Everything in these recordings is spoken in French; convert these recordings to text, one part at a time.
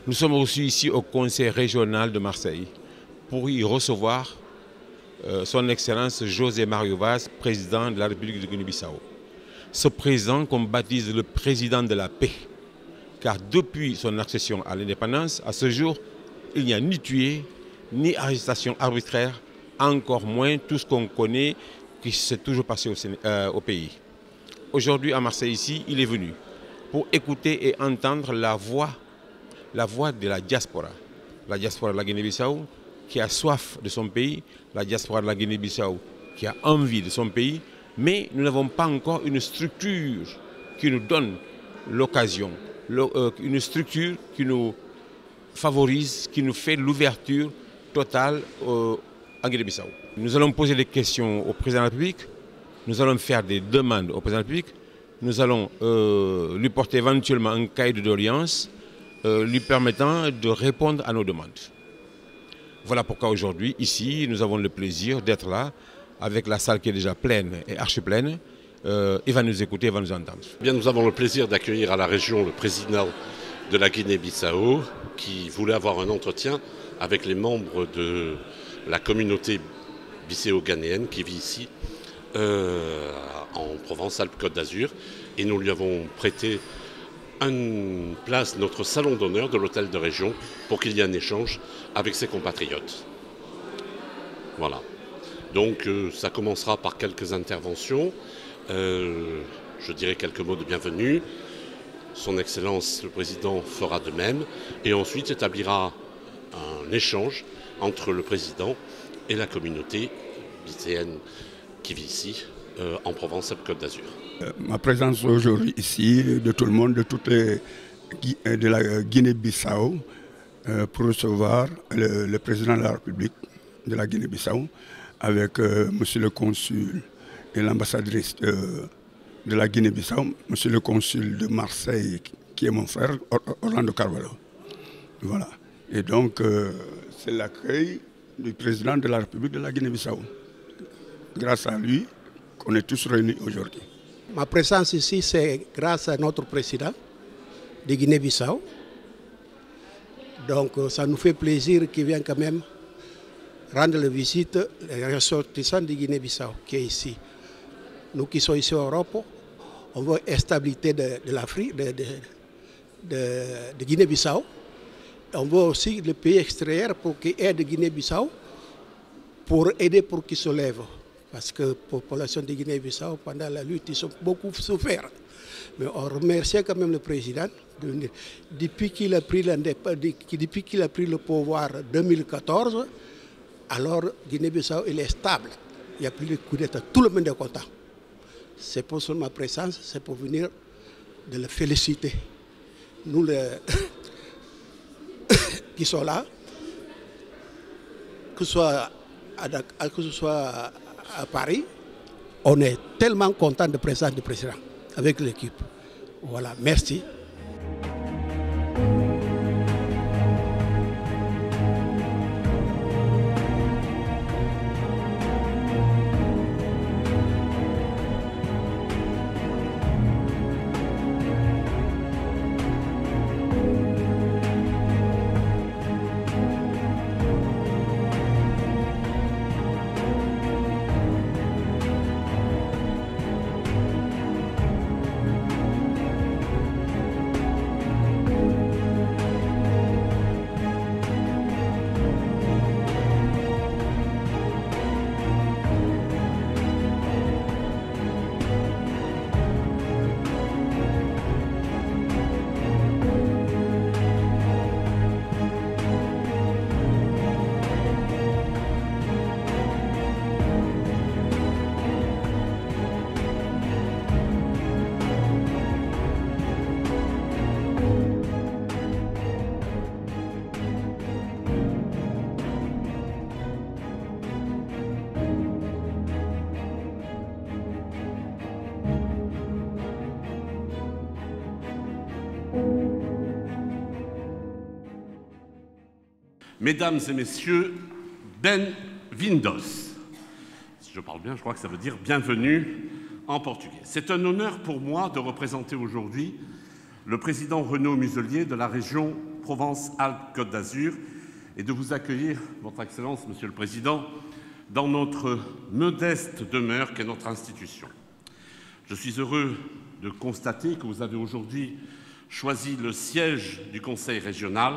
Nous sommes reçus ici au Conseil régional de Marseille pour y recevoir son Excellence José Mario Vaz, président de la République de Guinée-Bissau. Ce président qu'on baptise le président de la paix, car depuis son accession à l'indépendance, à ce jour, il n'y a ni tué, ni arrestation arbitraire, encore moins tout ce qu'on connaît qui s'est toujours passé au pays. Aujourd'hui à Marseille ici, il est venu pour écouter et entendre la voix de la diaspora de la Guinée-Bissau qui a soif de son pays, la diaspora de la Guinée-Bissau qui a envie de son pays, mais nous n'avons pas encore une structure qui nous donne l'occasion, une structure qui nous favorise, qui nous fait l'ouverture totale en Guinée-Bissau. Nous allons poser des questions au président de la République, nous allons faire des demandes au président de la République, nous allons lui porter éventuellement un cahier de doléances lui permettant de répondre à nos demandes. Voilà pourquoi aujourd'hui, ici, nous avons le plaisir d'être là, avec la salle qui est déjà pleine et archi-pleine. Il va nous écouter, il va nous entendre. Bien, nous avons le plaisir d'accueillir à la région le président de la Guinée-Bissau qui voulait avoir un entretien avec les membres de la communauté bissau-ghanéenne qui vit ici en Provence-Alpes-Côte d'Azur. Et nous lui avons prêté une place, notre salon d'honneur de l'hôtel de région, pour qu'il y ait un échange avec ses compatriotes. Voilà. Donc ça commencera par quelques interventions. Je dirai quelques mots de bienvenue. Son Excellence le Président fera de même. Et ensuite établira un échange entre le Président et la communauté lycéenne qui vit ici, en Provence-Alpes-Côte d'Azur. Ma présence aujourd'hui ici, de tout le monde, de la Guinée-Bissau, pour recevoir le président de la République de la Guinée-Bissau, avec monsieur le consul et l'ambassadrice de la Guinée-Bissau, monsieur le consul de Marseille, qui est mon frère, Orlando Carvalho. Voilà. Et donc, c'est l'accueil du président de la République de la Guinée-Bissau. Grâce à lui qu'on est tous réunis aujourd'hui. Ma présence ici, c'est grâce à notre président de Guinée-Bissau. Donc, ça nous fait plaisir qu'il vienne quand même rendre la visite aux ressortissants de Guinée-Bissau qui est ici. Nous qui sommes ici en Europe, on veut la stabilité de l'Afrique, de Guinée-Bissau. On veut aussi le pays extérieur pour qu'il aide Guinée-Bissau, pour aider pour qu'il se lève. Parce que la population de Guinée-Bissau, pendant la lutte, ils ont beaucoup souffert. Mais on remercie quand même le président. Depuis qu'il a pris le pouvoir en 2014, alors Guinée-Bissau il est stable. Il n'y a plus de coup d'État. Tout le monde est content. C'est pour ça ma présence, c'est pour venir de le féliciter. Nous qui sommes là, que ce soit à Paris, on est tellement content de présenter le président avec l'équipe. Voilà, merci. Mesdames et messieurs, bem-vindos. Si je parle bien, je crois que ça veut dire bienvenue en portugais. C'est un honneur pour moi de représenter aujourd'hui le président Renaud Muselier de la région Provence-Alpes-Côte d'Azur et de vous accueillir, Votre Excellence, Monsieur le Président, dans notre modeste demeure qu'est notre institution. Je suis heureux de constater que vous avez aujourd'hui choisi le siège du Conseil régional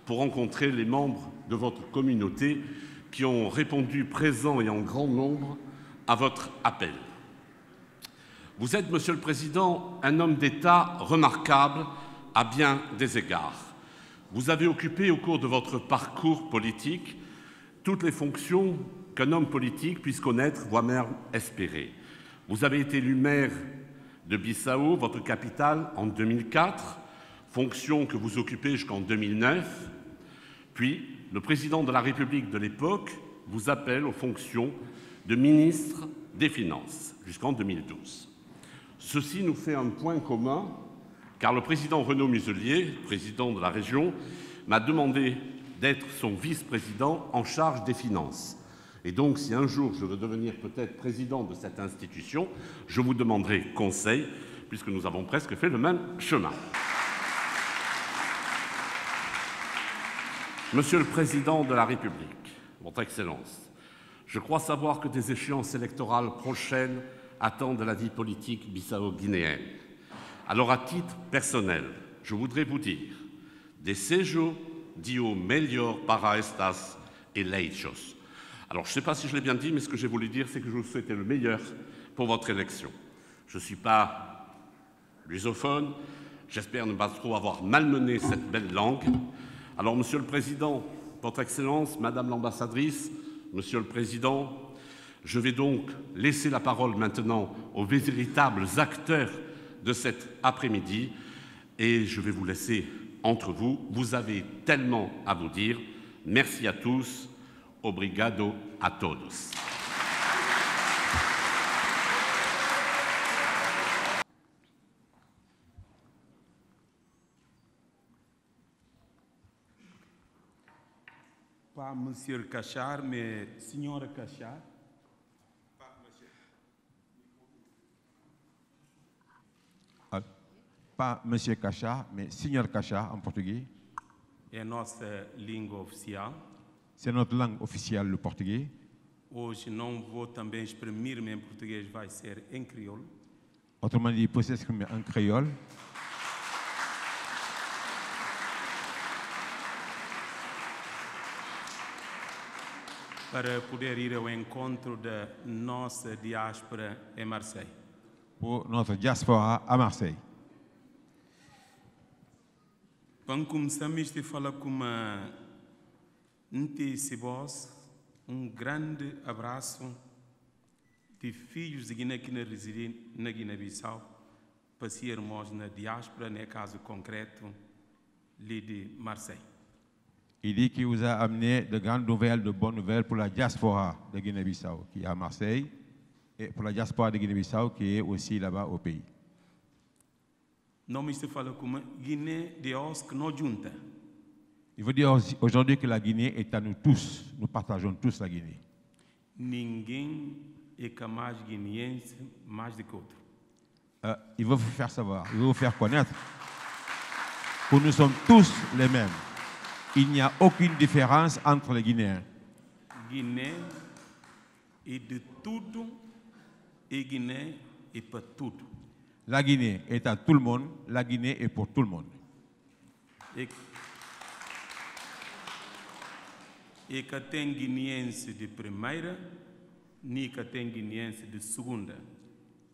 pour rencontrer les membres de votre communauté qui ont répondu présents et en grand nombre à votre appel. Vous êtes, Monsieur le Président, un homme d'État remarquable à bien des égards. Vous avez occupé au cours de votre parcours politique toutes les fonctions qu'un homme politique puisse connaître, voire même espérer. Vous avez été élu maire de Bissau, votre capitale, en 2004, fonction que vous occupez jusqu'en 2009. Puis, le président de la République de l'époque vous appelle aux fonctions de ministre des Finances jusqu'en 2012. Ceci nous fait un point commun, car le président Renaud Muselier, président de la région, m'a demandé d'être son vice-président en charge des finances. Et donc, si un jour je veux devenir peut-être président de cette institution, je vous demanderai conseil, puisque nous avons presque fait le même chemin. Monsieur le Président de la République, Votre Excellence, je crois savoir que des échéances électorales prochaines attendent la vie politique bissau-guinéenne. Alors, à titre personnel, je voudrais vous dire «Desejo dio melhor para estas eleições». Alors, je ne sais pas si je l'ai bien dit, mais ce que j'ai voulu dire, c'est que je vous souhaite le meilleur pour votre élection. Je ne suis pas lusophone, j'espère ne pas trop avoir malmené cette belle langue. Alors, Monsieur le Président, Votre Excellence, Madame l'ambassadrice, Monsieur le Président, je vais donc laisser la parole maintenant aux véritables acteurs de cet après-midi et je vais vous laisser entre vous. Vous avez tellement à vous dire. Merci à tous. Obrigado a todos. Pas Monsieur Cachar, mais Signora Cachar. Pas Monsieur Cachar, mais Signor Cachar en portugais. É a nossa língua oficial. C'est notre langue officielle, le portugais. Hoje não vou também exprimir-me em português, vai ser em crioulo. Autrement dit, il peut s'exprimer en créole. Para poder ir ao encontro da nossa diáspora em Marseille. Pour notre diaspora à Marseille. Quando começamos a falar com uma Ntecibos, grande abraço de filhos de Guiné que residem na Guiné-Bissau, para sermos na diáspora, no caso concreto, ali de Marseille. Il dit qu'il vous a amené de grandes nouvelles, de bonnes nouvelles pour la diaspora de Guinée-Bissau, qui est à Marseille, et pour la diaspora de Guinée-Bissau, qui est aussi là-bas au pays. Não me se fala como Guiné de os que não junta. Il veut dire aujourd'hui que la Guinée est à nous tous. Nous partageons tous la Guinée. Ninguém é mais guineense mais do que outro. Il veut vous faire savoir, il veut vous faire connaître que nous sommes tous les mêmes. Il n'y a aucune différence entre les Guinéens. Guiné est de tudo et Guiné est para tudo. La Guinée est à tout le monde, la Guinée est pour tout le monde. E que tem guineense de primeira, nem que tem guineense de segunda.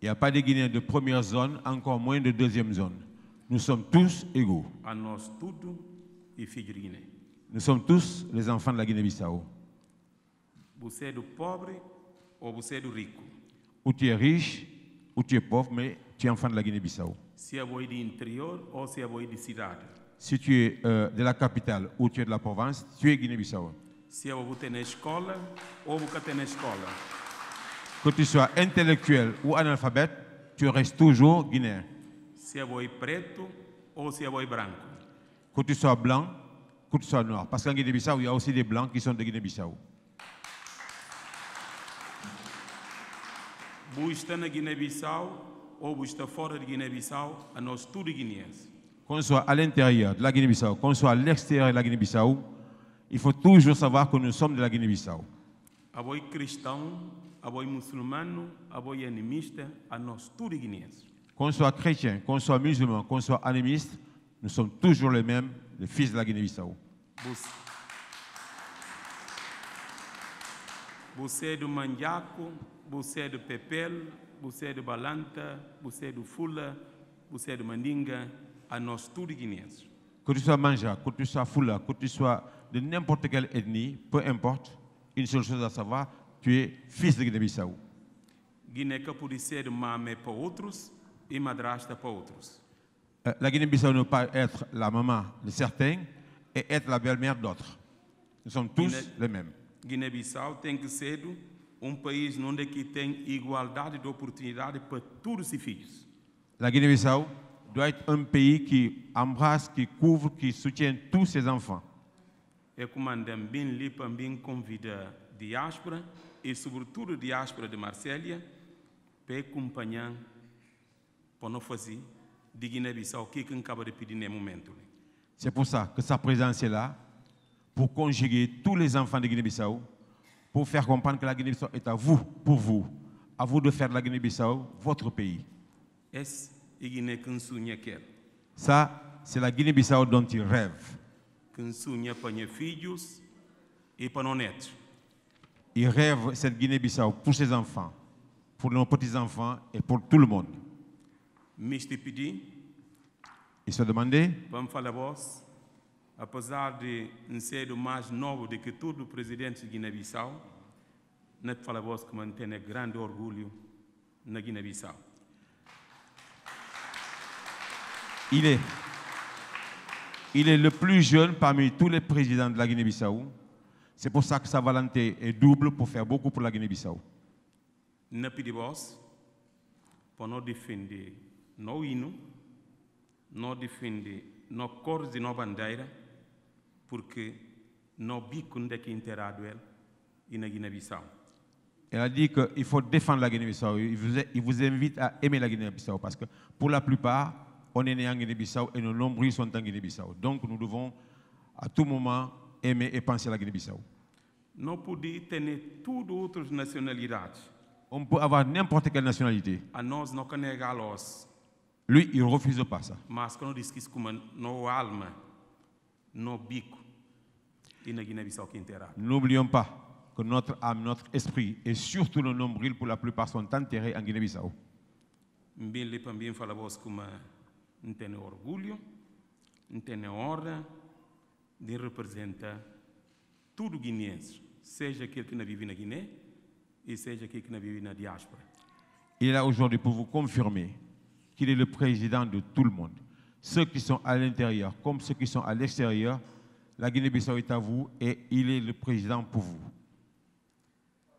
Il n'y a pas de Guinéens de première zone, encore moins de deuxième zone. Nous sommes tous égaux. A nós tudo e filho de Guiné. Nous sommes tous les enfants de la Guinée-Bissau. Você é do pobre ou você é do rico? Ou tu es riche, ou tu es pauvre, mais tu es enfant de la Guinée-Bissau. Se é boi de interior ou se é boi de cidade? Si tu es de la capitale ou tu es de la province, tu es Guinée-Bissau. Se é você na escola ou você tem na escola? Que tu sois intellectuel ou analphabète, tu restes toujours guinéen. Se é boi preto ou se é boi branco? Que tu sois blanc, que tu sois noir. Parce qu'en Guinée-Bissau, il y a aussi des blancs qui sont de Guinée-Bissau. Vous êtes na Guiné-Bissau ou vous êtes fora de Guiné-Bissau, a nós tudo guineense. qu'on soit à l'intérieur de la Guinée-Bissau, qu'on soit à l'extérieur de la Guinée-Bissau, il faut toujours savoir que nous sommes de la Guinée-Bissau. Aboy cristão, aboy muçulmano, aboy animista, a nós tudo guineenses. Qu'on soit chrétien, qu'on soit musulman, qu'on soit animiste, nous sommes toujours les mêmes, les fils de la Guinée-Bissau. Você é do Mandiaco, você é do Pepel, você é do Balanta, você é do Fula, você é do Mandinga, a nós tudo guineenses. Que tu sois Manja, que tu sois Fula, que tu sois de n'importe quelle ethnie, peu importe, une seule chose à savoir, tu es fils de Guinée-Bissau. Guiné que pode ser mame para outros e madrasta para outros. La Guinée-Bissau ne peut pas être la maman de certains et être la belle-mère d'autres. Nous sommes tous les mêmes. Guiné-Bissau tem que ser país onde que tem igualdade de oportunidade para todos os filhos. La Guinée-Bissau doit être un pays qui embrasse, qui couvre, qui soutient tous ses enfants. É como andam bem lipa, bem convida diáspora e sobretudo diáspora de Marsella para acompanhar para não fazer de Guiné-Bissau que acaba de pedir nesse momento. C'est pour ça que sa présence est là, pour conjuguer tous les enfants de Guinée-Bissau, pour faire comprendre que la Guinée-Bissau est à vous, pour vous. À vous de faire de la Guinée-Bissau votre pays. Ça, c'est la Guinée-Bissau dont il rêve. Il rêve cette Guinée-Bissau pour ses enfants, pour nos petits-enfants et pour tout le monde. Il se demandait, apesar de ser o mais novo do que todo o presidente de Guiné-Bissau, não fala vos que mantém grande orgulho na Guiné-Bissau. Il est le plus jeune parmi tous les présidents de la Guinée-Bissau. C'est pour ça que sa volonté est double pour faire beaucoup pour la Guinée-Bissau. Não pedi vos para não defender no hino, não defender no cores de no bandeira, porque no bico onde que inteirado ele e na Guiné-Bissau. Elle a dit qu'il faut défendre la Guinée-Bissau. Il vous invite à aimer la Guinée-Bissau parce que pour la plupart, on est né en Guinée-Bissau et nos nombreux sont en Guinée-Bissau. Donc nous devons à tout moment aimer et penser à la Guinée-Bissau. Não podia ter tudo outras nacionalidades. On peut avoir n'importe quelle nationalité. A nós não canegá-los. Lui, il ne refuse pas ça. Mas quando diz que isso como no alma, no bico e na Guiné-Bissau que inteirado. N'oublions pas que notre âme, notre esprit et surtout le nombril pour la plupart sont enterrés en Guinée-Bissau. Mbele também fala vos como não tem orgulho, não tem honra de representar tudo guineense, seja aquele que não vive na Guiné e seja aquele que não vive na diáspora. Il est là aujourd'hui pour vous confirmer qu'il est le président de tout le monde. Ceux qui sont à l'intérieur comme ceux qui sont à l'extérieur, la Guinée-Bissau est à vous et il est le président pour vous.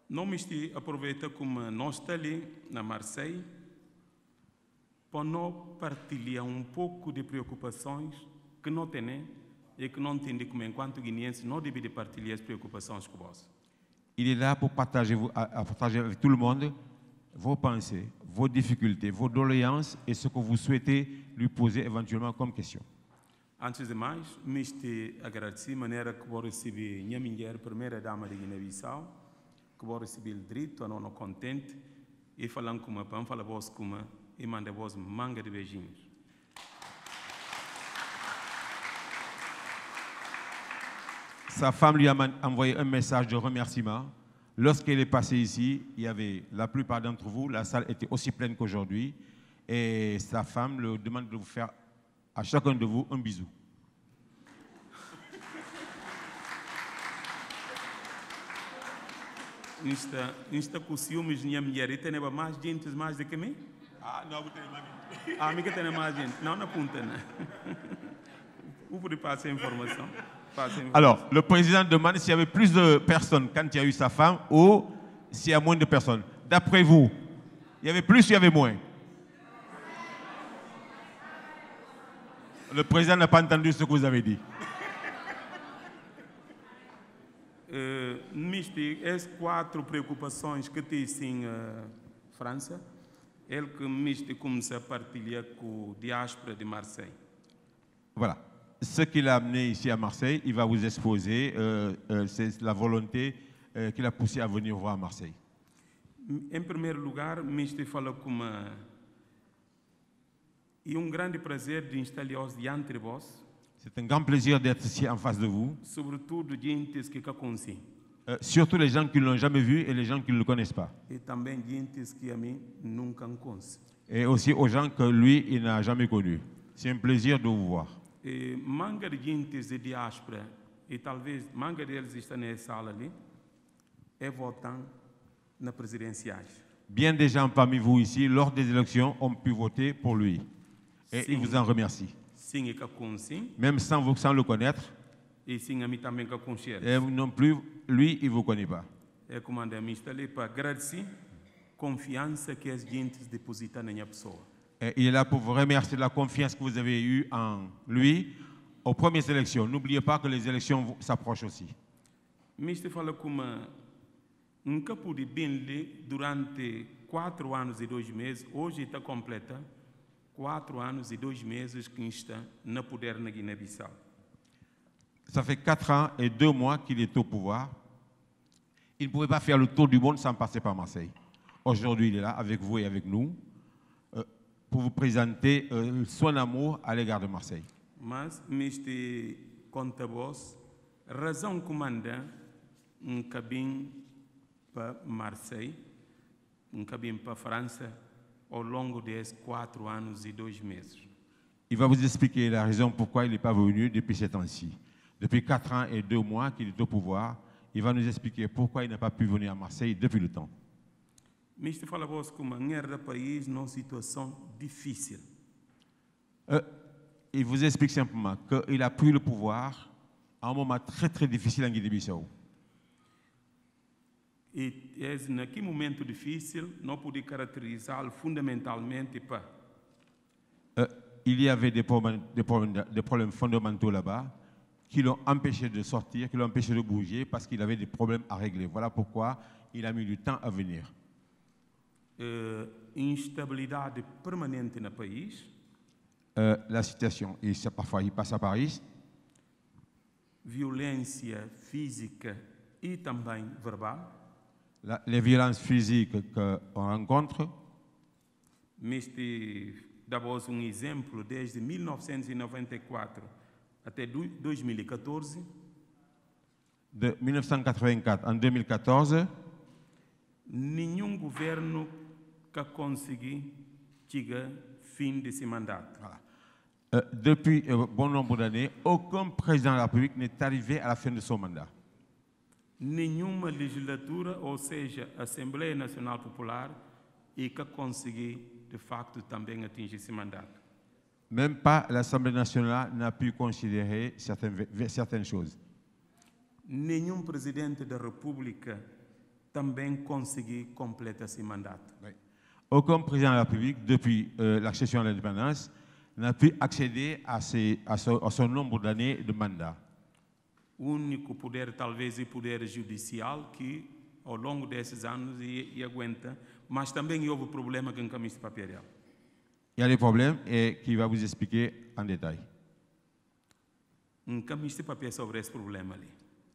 Não me aproveita como nós estamos ali na Marseille para não partilhar pouco de preocupações que não tem e que não entende como enquanto guineense não deve partilhar as preocupações com vós. Il est là pour partager avec tout le monde vos pensées, vos difficultés, vos doléances et ce que vous souhaitez lui poser éventuellement comme question. Antes de mais, me agradecer a maneira que vou receber minha mulher, primeira dama de Guiné-Bissau, que vou receber o direito a não contente e falando com uma pão, fala vos como e manda vos manga de beijinhos. Sa femme lui a envoyé un message de remerciement. Lorsqu'elle est passée ici, il y avait la plupart d'entre vous, la salle était aussi pleine qu'aujourd'hui, et sa femme lui demande de vous faire à chacun de vous un bisou. Insta com ciúmes minha mulher e tem mais gente mais do que mim? Ah, não, tem mais. Ah, me que tem mais gente. Não, na punta, né? Vous pouvez passer information. Alors, le président demande s'il y avait plus de personnes quand il y a eu sa femme ou s'il y a moins de personnes. D'après vous, il y avait plus ou il y avait moins? Le président n'a pas entendu ce que vous avez dit. As 4 preocupações que tem em França, ele que começa a partilhar com a diáspora de Marseille. Voilà. Ce qu'il a amené ici à Marseille, il va vous exposer. C'est la volonté qu'il a poussé à venir voir Marseille. Em primeiro lugar, Mr. fala como é grande prazer de estar diante de vós. C'est un grand plaisir d'être ici en face de vous. Sobretudo gentes que conhecem. Surtout les gens qui ne l'ont jamais vu et les gens qui ne le connaissent pas. Et também gentes que a mim nunca conhecem. Et aussi aux gens que lui, il n'a jamais connus. C'est un plaisir de vous voir. E manga de gentes de diáspora, e talvez manga deles está nessa sala ali, votam na presidenciais. Bien des gens parmi vous ici, lors des élections, ont pu voter pour lui. Et Sim. il vous en remercie. Sim, e que conhecem. Même sans le connaître. E sim, a mim também que conhecem. Et non plus, lui, il ne vous connaît pas. É como a mim está ali para agradecer confiança que as gentes depositam na minha pessoa. Et il est là pour vous remercier de la confiance que vous avez eue en lui aux premières élections. N'oubliez pas que les élections s'approchent aussi. Mister fala como nunca pude bem ler durante 4 anos e 2 meses. Hoje está completa 4 anos e 2 meses que está no poder na Guiné-Bissau. Ça fait 4 ans et 2 mois qu'il est au pouvoir. Il ne pouvait pas faire le tour du monde sans passer par Marseille. Aujourd'hui, il est là avec vous et avec nous pour vous présenter son amour à l'égard de Marseille. Mas, Mister Contabos, razão comanda cabine para Marseille, cabine para França, ao longo desses 4 anos e 2 meses. Il va vous expliquer la raison pourquoi il n'est pas venu depuis ces temps-ci. Depuis 4 ans et 2 mois qu'il est au pouvoir, il va nous expliquer pourquoi il n'a pas pu venir à Marseille depuis le temps. Mister fala vos como guerra país numa situação difícil. Il vous explique simplement qu'il a pris le pouvoir à un moment très très difficile en Guinée-Bissau. E naquele momento difícil, não pude caracterizá-lo fundamentalmente para il y avait des problèmes fondamentaux là-bas qui l'ont empêché de sortir, qui l'ont empêché de bouger parce qu'il avait des problèmes à régler. Voilà pourquoi il a mis du temps à venir. Instabilidade permanente no país. La situation, et parfois il passe à Paris. Violência física e também verbal. Les violences physiques qu'on rencontre. Mister dá-vos exemplo desde 1994 até 2014. De 1984 en 2014. Nenhum governo que conseguiu chegar fin de ce mandat. Voilà. Depuis bon nombre d'années, aucun président de la République n'est arrivé à la fin de son mandat. Nenhuma legislatura, ou seja, Assembleia Nacional Popular, e que conseguiu, de facto, também atingir esse mandato. Même pas l'Assemblée nationale n'a pu considérer certaines choses. Nenhum presidente da República também conseguiu completar esse mandato. Oui. Aucun président de la République, depuis l'accession à l'indépendance, n'a pu accéder à son nombre d'années de mandat. O único poder, talvez, é o poder judicial, que ao longo desses anos aguenta, mas também houve problema com o caminho de papel. Il y a des problèmes et qui va vous expliquer en détail. Caminho de papel sobre esse problema ali.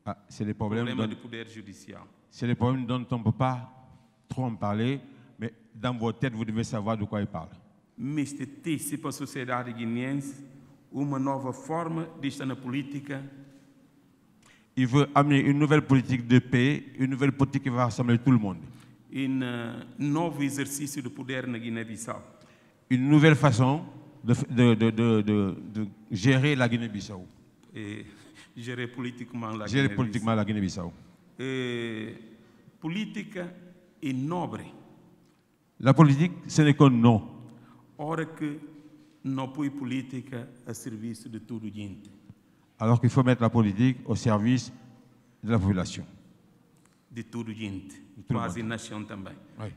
Ah, c'est des problèmes do poder judicial. C'est des problèmes dont on ne peut pas trop en parler, mais dans votre tête, vous devez savoir de quoi il parle. Mister T, para a sociedade guineense, uma nova forma de estar na política. Il veut amener une nouvelle politique de paix, une nouvelle politique qui va rassembler tout le monde. Un novo exercício de poder na Guiné-Bissau. Une nouvelle façon de gérer la Guinée-Bissau. Gérer politiquement la Guinée-Bissau. Política é nobre. La politique, ce n'est qu'un nom. Ora que não põe política a serviço de tudo gente. Alors qu'il faut mettre la politique au service de la population. De tudo gente. Quase nação também. Oui.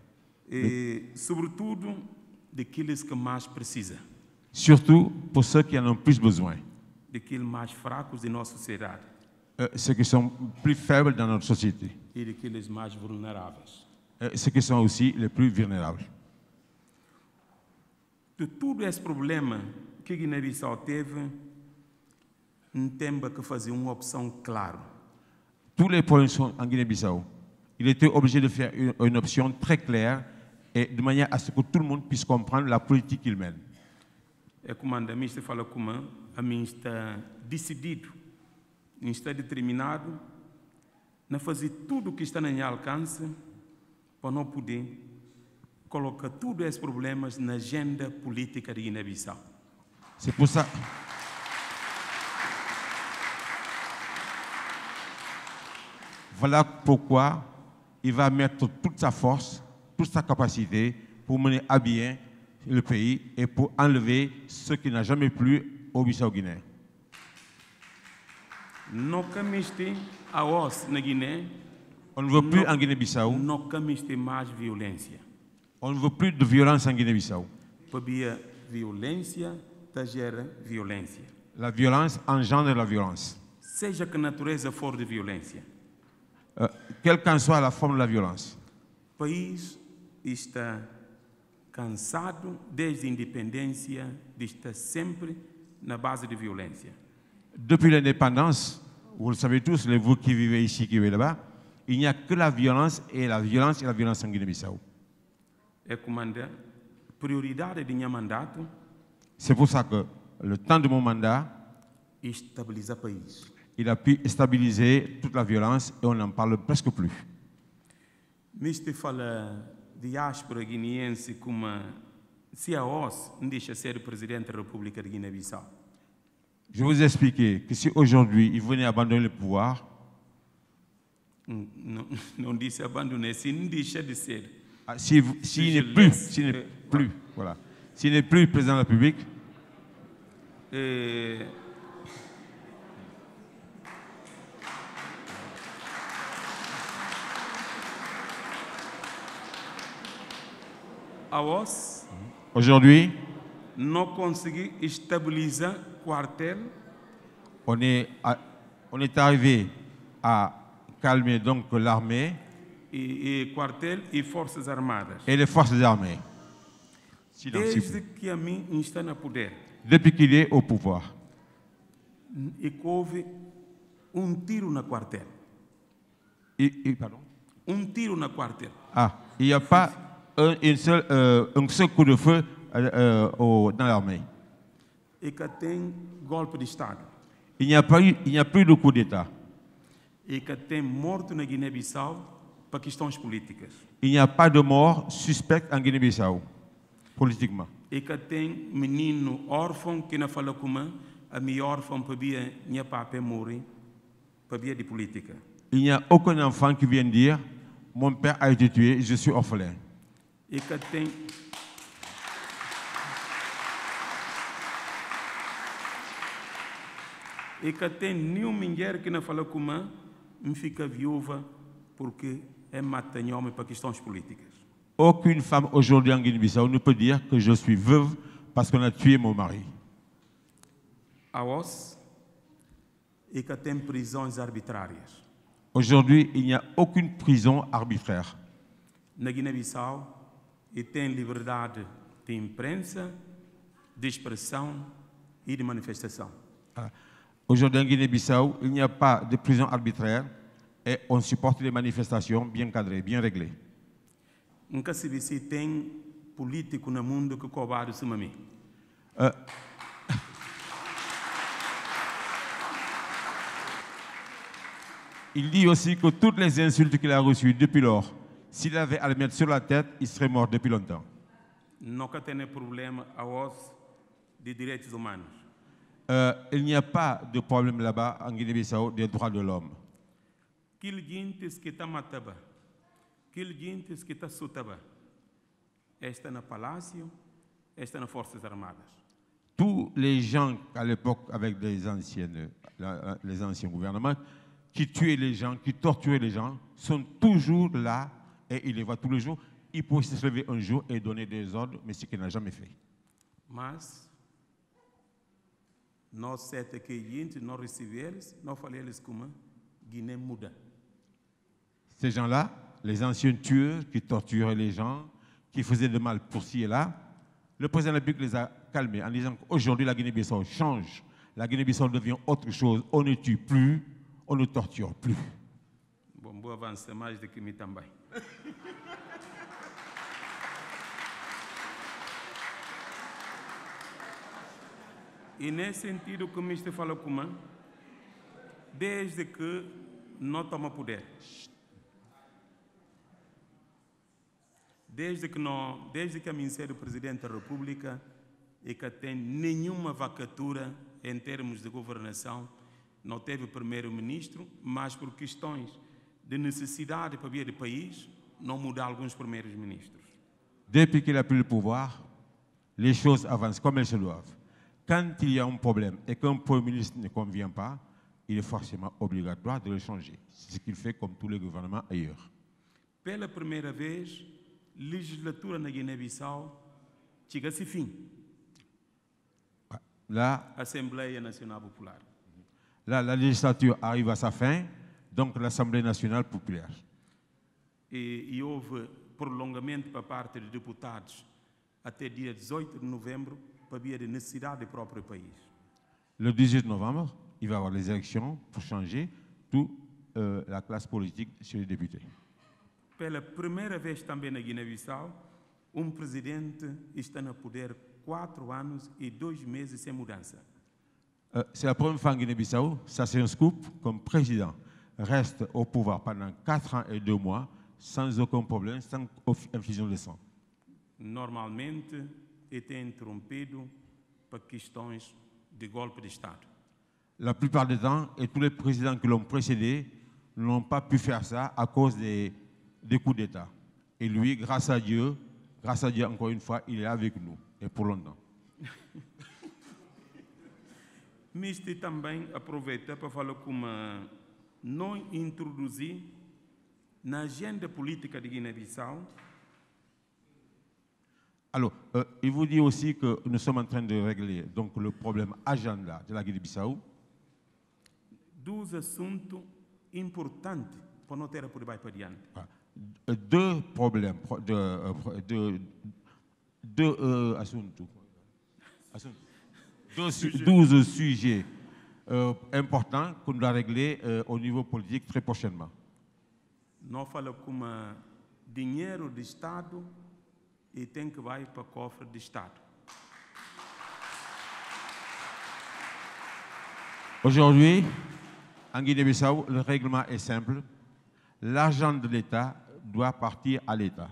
E, sobretudo, daqueles que mais precisam. Surtout pour ceux qui en ont plus besoin. Daqueles mais fracos de nossa sociedade. Ceux qui sont plus faibles dans notre société. E daqueles mais vulneráveis. Ceux qui sont aussi les plus vulnérables. De todo esse problema que Guiné-Bissau teve, Temba que fazer uma opção clara. Tous les problèmes sont en Guinée-Bissau. Il était obligé de faire une option très claire et de manière à ce que tout le monde puisse comprendre la politique qu'il mène. É como a mim fala como a mim está decidido, está determinado a fazer tudo o que está no meu alcance para não poder colocar todos esses problemas na agenda política de Guiné-Bissau. C'est pour ça. Voilà pourquoi il va mettre toute sa force, toute sa capacité pour mener à bien le pays et pour enlever ce qui n'a jamais plu au Bissau-Guinée. Não camiste a os na Guiné. On ne veut plus en Guinée-Bissau. Não camiste mais violência. On ne veut plus de violence en Guinée-Bissau. Para violência, ta gera violência. La violence engendre la violence. Seja que a natureza for de violência. Quelle qu'en soit la forme de la violence. O país está cansado desde a independência de estar sempre na base de violência. Depuis l'indépendance, vous le savez tous, les vous qui vivez ici, qui vivez là-bas, il n'y a que la violence et la violence en Guinée-Bissau. É comanda prioridade de meu mandato. C'est pour ça que le temps de mon mandat, Estabilizar o país. il a pu stabiliser toute la violence et on n'en parle presque plus. Mister fala diáspora guineense como se a OS não deixa ser presidente da República de Guiné-Bissau. Je vais vous expliquer que si aujourd'hui il venait abandonner le pouvoir, Não disse abandonar, se não deixa de ser. s'il n'est plus président de la République, a OS aujourd'hui, não consegui estabilizar quartel on est arrivé à calmer donc l'armée e quartel e forças armadas. et les forces armées. Silence, s'il vous plaît. Desde que a mim está no poder Depuis qu'il est au pouvoir. e que houve tiro na quartel. Pardon? Tiro na quartel. Il n'y a pas un seul coup de feu dans l'armée. E que tem golpe de Estado. Il n'y a plus de coup d'État. E que tem morto na Guiné-Bissau para questões políticas. Il n'y a pas de mort suspecte en Guinée-Bissau, politiquement. E que tem menino órfão que não fala como a minha órfã para minha papai morrer para de política. Il n'y a aucun enfant qui vient dire « Mon père a été tué, je suis orphelin ». E que tem nenhuma mulher que não fala como me fica viúva porque é mata homem para questões políticas. Aucune femme aujourd'hui en Guinée-Bissau ne peut dire que je suis veuve parce qu'on a tué mon mari. A OS e que tem prisões arbitrárias. Aujourd'hui, il n'y a aucune prison arbitraire. Na Guiné-Bissau e tem liberdade de imprensa, de expressão e de manifestação. Aujourd'hui, en Guinée-Bissau, il n'y a pas de prison arbitraire et on supporte les manifestations bien cadrées, bien réglées. Nunca se vê se tem político no mundo que cobrado cima de mim. Il dit aussi que toutes les insultes qu'il a reçues depuis lors, s'il avait à les mettre sur la tête, il serait mort depuis longtemps. Nunca tem problema a OS de direitos humanos. Il n'y a pas de problème là-bas en Guinée-Bissau des droits de l'homme. Aquele gente que está matando, aquele gente que está sutaba, está no palácio, está nas Forças Armadas. Tous les gens à l'époque avec les anciens gouvernements qui tuaient les gens, qui torturaient les gens, sont toujours là et il les voit tous les jours. Il peut se lever un jour et donner des ordres, mais ce qu'il n'a jamais fait. Mas nós sete que gente nós recebemos, nós falamos como Guiné muda. Ces gens-là, les anciens tueurs qui torturaient les gens, qui faisaient de mal pour ci et là, le président de la République les a calmés en disant qu'aujourd'hui la Guinée-Bissau change. la Guinée-Bissau devient autre chose. On ne tue plus, on ne torture plus. Bom, vou avançar mais do que mim também. E nesse sentido que o ministro falou comigo, desde que não toma poder, desde que a Ministério do Presidente da República e que tem nenhuma vacatura em termos de governação, não teve primeiro-ministro, mas por questões de necessidade para vir do país, não mudar alguns primeiros ministros. Depuis qu'il a pris le pouvoir, les choses avancent comme elles se doivent. Quand il y a un problème et qu'un Premier ministre ne convient pas, il est forcément obligatoire de le changer. C'est ce qu'il fait comme tous les gouvernements ailleurs. Pela primeira vez, legislatura na Guiné-Bissau chega-se fim. Là, Assembleia Nacional Popular. Là, la législature arrive à sa fin, donc l'Assemblée nationale populaire. E houve prolongamento para parte dos deputados até dia 18 de novembro para vir a necessidade do próprio país. Le 18 novembre, il va y avoir les élections pour changer toute la classe politique chez les députés. Pela primeira vez também na Guiné-Bissau, presidente está no poder 4 anos e 2 meses sem mudança. C'est la première fois en Guinée-Bissau, ça c'est un scoop, comme président reste au pouvoir pendant 4 ans et 2 mois, sans aucun problème, sans infusion de sang. Normalmente, était interrompido por questões de golpe de Estado. La plupart du temps, et tous les présidents qui l'ont précédé n'ont pas pu faire ça à cause des coups d'État. Et lui, grâce à Dieu, encore une fois, il est avec nous, et pour longtemps. Mister também aproveita para falar como não introduzir na agenda política de Guiné-Bissau. Alors, il vous dit aussi que nous sommes en train de régler donc, le problème agenda de la Guinée-Bissau. Deux assuntos importantes para não ter por baixo para diante. Deux problèmes, deux assuntos. 12 sujets importants qu'on doit régler au niveau politique très prochainement. Não fala como dinheiro de Estado e tem que vai para o cofre de Estado. Aujourd'hui, en Guinée-Bissau, le règlement est simple. L'argent de l'État doit partir à l'État.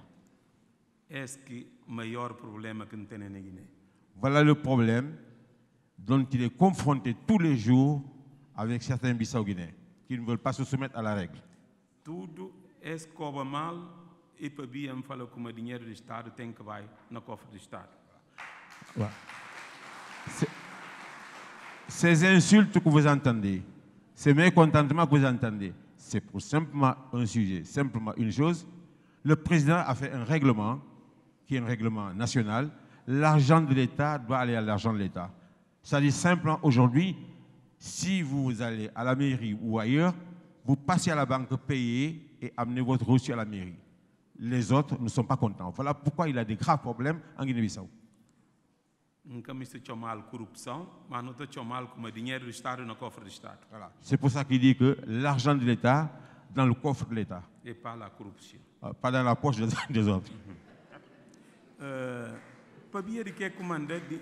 Est-ce que le meilleur problème que nous avons en Guinée? Voilà le problème dont il est confronté tous les jours avec certains Bissau-Guinéens qui ne veulent pas se soumettre à la règle. Tudo é cobre mal e para bien falar como dinheiro do Estado tem que vai no cofre do Estado. Ouais. Ces insultes que vous entendez, ces mécontentements que vous entendez, c'est pour simplement un sujet, simplement une chose. Le président a fait un règlement, qui est un règlement national. L'argent de l'État doit aller à l'argent de l'État. Ça dit simplement aujourd'hui, si vous allez à la mairie ou ailleurs, vous passez à la banque, payez et amenez votre reçu à la mairie. Les autres ne sont pas contents. Voilà pourquoi il a des graves problèmes en Guinée-Bissau. Nunca me se chamar corrupção, mas não te chamar como dinheiro do Estado no cofre do Estado. Voilà. C'est pour ça qu'il dit que l'argent de l'État dans le coffre de l'État. Et pas la corruption. Pas dans la poche des autres. Para bien de que é comandante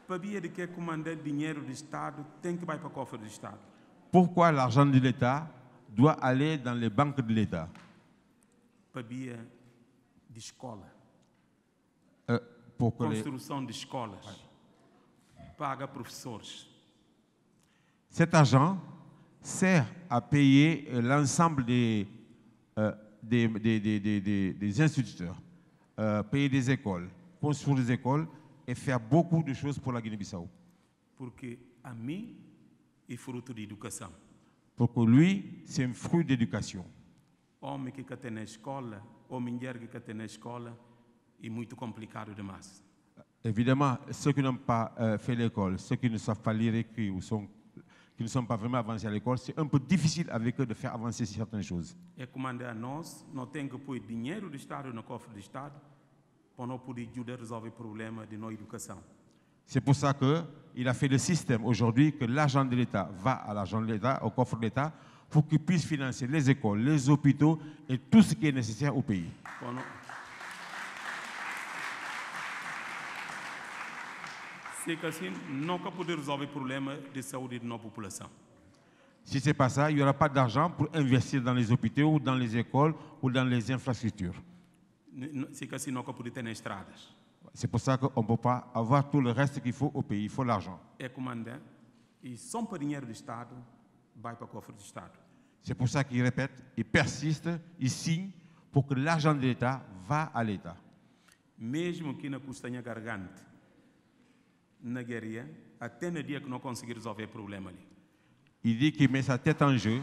para bien de que é comandante dinheiro do Estado tem que vai para o cofre do Estado. Pourquoi l'argent de l'État doit aller dans les banques de l'État? Para bien de escola. Pour que construção de escolas. Paga professores. Cet argent sert à payer l'ensemble des instituteurs, payer des écoles, construire des écoles et faire beaucoup de choses pour la Guinée-Bissau. Porque a mim é fruto de educação. Pour que lui, c'est un fruit d'éducation. Homem que tem na escola, ou mulher que tem na escola, é muito complicado demais. Évidemment, ceux qui n'ont pas fait l'école, ceux qui ne savent pas lire et écrire ou qui ne sont pas vraiment avancés à l'école, c'est un peu difficile avec eux de faire avancer certaines choses. É comandar nós, não tem que pôr dinheiro do Estado no cofre do Estado, para não poder ajudar a resolver o problema de nossa educação. C'est pour ça qu'il a fait le système aujourd'hui que l'argent de l'État va à l'argent de l'État, au coffre de l'État, pour qu'il puisse financer les écoles, les hôpitaux et tout ce qui est nécessaire au pays. C'est que assim, nunca poder resolver o problema de saúde de nossa população. Si ce n'est pas ça, il n'y aura pas d'argent pour investir dans les hôpitaux ou dans les écoles ou dans les infrastructures. C'est que assim, nunca poder ter estradas. C'est pour ça qu'on ne peut pas avoir tout le reste qu'il faut au pays. Il faut l'argent. É comandante, e só para dinheiro do Estado, vai para o cofre do Estado. C'est pour ça qu'il répète, il persiste, il signe pour que l'argent de l'État va à l'État. Mesmo que na costanha garganta, na guerra, até no dia que não conseguir resolver o problema ali. Il dit qu'il met sa tête en jeu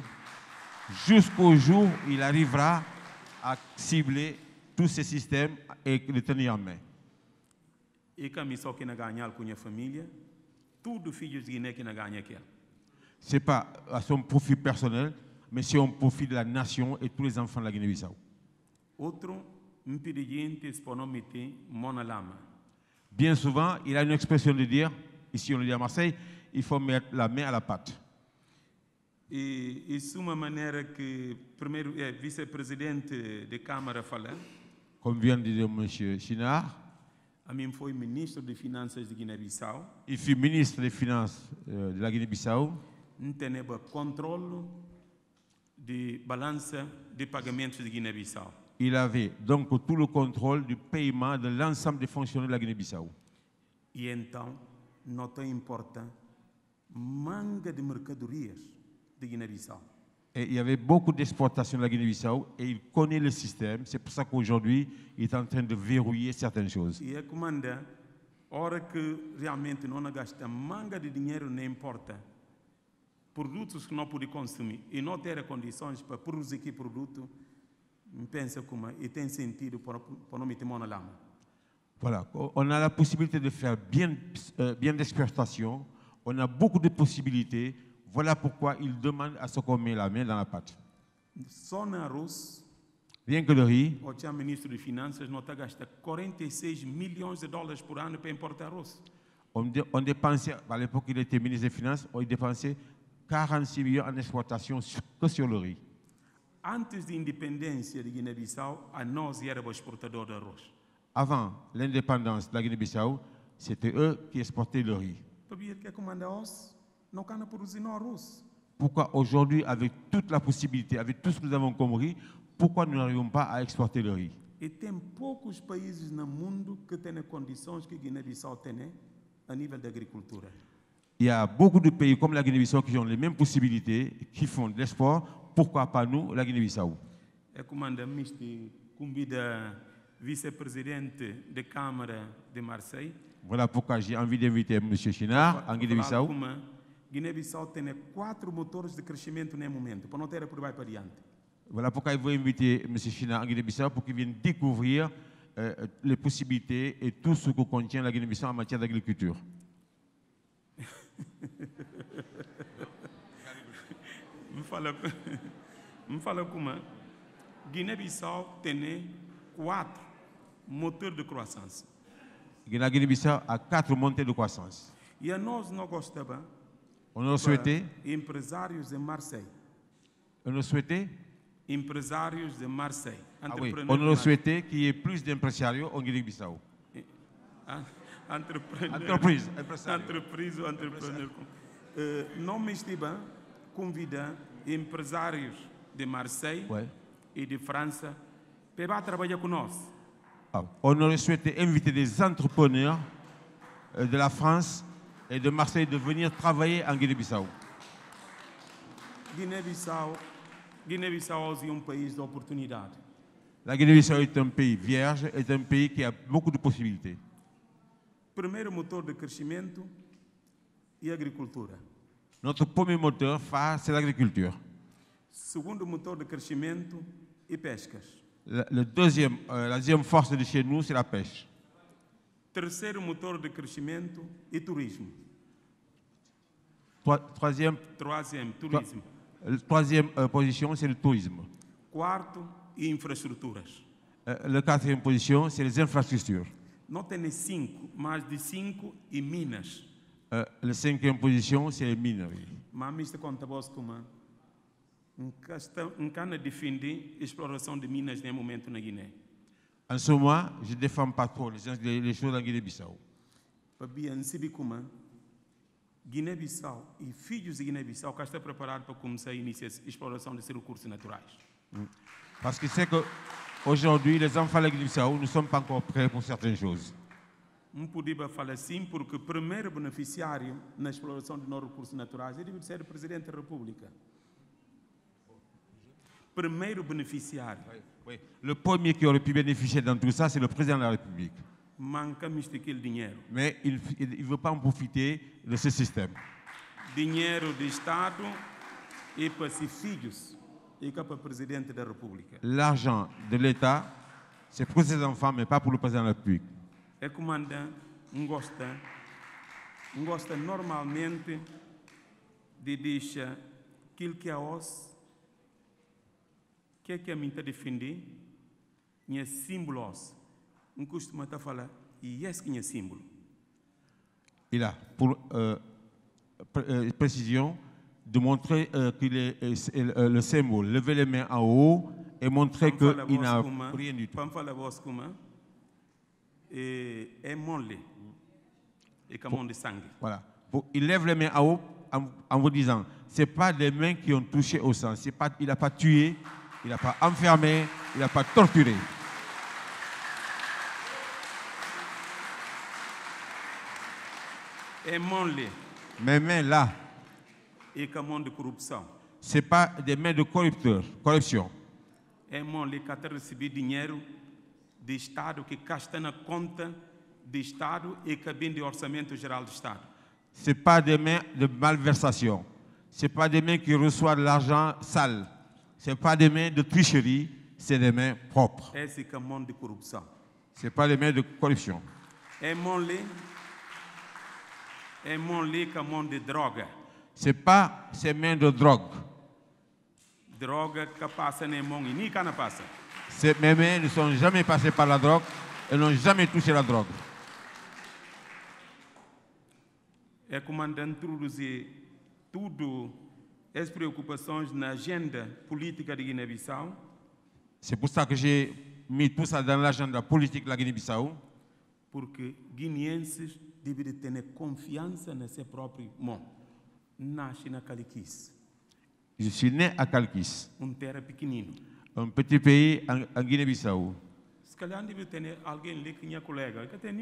jusqu'au jour où il arrivera à cibler tous ces systèmes et les tenir en main. E que a missão que na ganhar com a família, tudo filhos de Guiné que na ganha aqui. Ce n'est pas à son profit personnel, mais c'est au profit de la nation et tous les enfants de la Guinée-Bissau. Outro, impediente se não meter mão na lama. Bien souvent, il a une expression de dire, ici on le dit à Marseille, il faut mettre la main à la pâte. E isso é uma maneira que primeiro vice-presidente da Câmara fala. Comme vient de dire M. Chinard, a mim foi ministro de Finanças de Guiné-Bissau. Il fut ministre des Finances de la Guinée-Bissau. Não tem contrôle de balança de pagamentos de Guiné-Bissau. Il avait donc tout le contrôle du paiement de l'ensemble des fonctionnaires de la Guinée-Bissau. E então, não tem importa manga de mercadorias de Guiné-Bissau. Et il y avait beaucoup d'exportations de la Guinée-Bissau et il connaît le système. C'est pour ça qu'aujourd'hui, il est en train de verrouiller certaines choses. E a comanda, hora que realmente não gasta manga de dinheiro, não importa. Produtos que não pode consumir e não ter condições para produzir aquele produto, pensa como e tem sentido para não meter mão na lama. Voilà, on a la possibilité de faire bien d'exportation, on a beaucoup de possibilités. Voilà pourquoi il demande à ce qu'on mette la main dans la pâte. Só na arroz, rien que le riz, o ministro de Finanças não está gastando 46 milhões de dólares por ano para importar arroz. On dépensait, à l'époque il était ministre des Finances, on dépensait 46 millions en exportation que sur le riz. Antes da independência de Guiné-Bissau, a nós éramos exportador de arroz. Avant l'indépendance de la Guinée-Bissau, c'était eux qui exportaient le riz. Pourquoi aujourd'hui, avec toute la possibilité, avec tout ce que nous avons comme riz, pourquoi nous n'arrivons pas à exporter le riz? E tem poucos países no mundo que têm condições que Guiné-Bissau tem a nível de agricultura. Il y a beaucoup de pays comme la Guinée-Bissau qui ont les mêmes possibilités, qui font de l'export. Pourquoi pas nous, la Guinée-Bissau? É comandante convida vice-presidente da Câmara de Marseille. Voilà pourquoi j'ai envie d'inviter M. Chinard en Guinée-Bissau. Guiné-Bissau tem 4 motores de crescimento nesse momento, para não ter por vai para diante. Voilà pourquoi il veut inviter M. Chinard en Guinée-Bissau pour qu'il vienne découvrir les possibilités et tout ce que contient la Guinée-Bissau en matière d'agriculture. Me fala como Guiné-Bissau tem 4 motores de croissance. La Guinée-Bissau a 4 montées de croissance. E a nós não gostava. On aurait souhaité. Empresários de Marseille. On aurait souhaité. Empresários de Marseille. Ah oui. On aurait souhaité qu'il y ait plus d'impresarios en Guinée-Bissau. Entreprise. Entrepreneur. Não me estima convida empresários de Marseille et de France para trabalhar conosco. On aurait souhaité inviter des entrepreneurs de la France et de Marseille de venir travailler en Guinée-Bissau. Guiné-Bissau est un pays d'opportunités. La Guinée-Bissau est un pays vierge, est un pays qui a beaucoup de possibilités. Primeiro motor de crescimento e agricultura. Notre premier moteur phare, c'est l'agriculture. Segundo motor de crescimento e pescas. La deuxième force de chez nous, c'est la pêche. Terceiro motor de crescimento e turismo. Troisième turismo. Troisième position, c'est le tourisme. Quarto, infraestruturas. La quatrième position, c'est les infrastructures. Não tem mais de 5 e Minas. La cinquième position, c'est les mineries. Mas isto conta vos como um cana defende a exploração de minas no momento na Guiné. En ce moment, je ne défends pas trop les choses en Guinée-Bissau. Para bien saber como Guiné-Bissau e filhos de Guiné-Bissau que estão preparados para começar a iniciar a exploração de recursos naturais. Parce que c'est qu'aujourd'hui, les enfants de Guinée-Bissau ne sont pas encore prêts pour certaines choses. Não podia falar assim porque o primeiro beneficiário na exploração de novos recursos naturais deve ser o Presidente da República. Primeiro beneficiário. Oui. Le premier qui aurait pu bénéficier dans tout ça, c'est le président de la République. Manca-me aquele dinheiro. Mais il ne veut pas en profiter de ce système. Dinheiro de Estado e para seus filhos e para o Presidente da República. L'argent de l'État, c'est pour ses enfants, mais pas pour le président de la République. É comandante, gosta normalmente de deixar aquilo que é os que a mim está defender, é símbolos. Não costuma estar falar, e esse que é símbolo. Il a, pour précision, de montrer qu'il est le symbole, lever les mains en haut et montrer qu'il n'a rien du tout. Para falar vos como é mole et comme de sangue. Voilà. Il lève les mains en haut en vous disant, ce n'est pas des mains qui ont touché au sang, il n'a pas tué, il n'a pas enfermé, il n'a pas torturé. É mole. Mes mains là, et comme de corruption. Ce n'est pas des mains de corruption. É mole que está receber dinheiro do Estado que gasta na conta do Estado e que vem do Orçamento Geral do Estado. Ce n'est pas des mains de malversation. Ce n'est pas des mains qui reçoivent de l'argent sale. Ce n'est pas des mains de tricherie, c'est des mains propres. Esse que é mão de corrupção. Ce n'est pas des mains de corruption. É mole que é mão de droga. Ce n'est pas ces mains de drogue. Droga que passa na mão e nem cana passa. Mes mains ne sont jamais passées par la drogue et n'ont jamais touché la drogue. É comandante introduzir tudo as preocupações na agenda política de Guiné-Bissau. C'est pour ça que j'ai mis tout ça dans l'agenda politique de la Guinée-Bissau. Porque guineenses devem ter confiança na sua própria mão. Nasce na Caliquis. Je suis né à Calquis, terra pequenino. un petit pays en Guinée-Bissau. Se calhar deve ter alguém ali que é colega. Que tem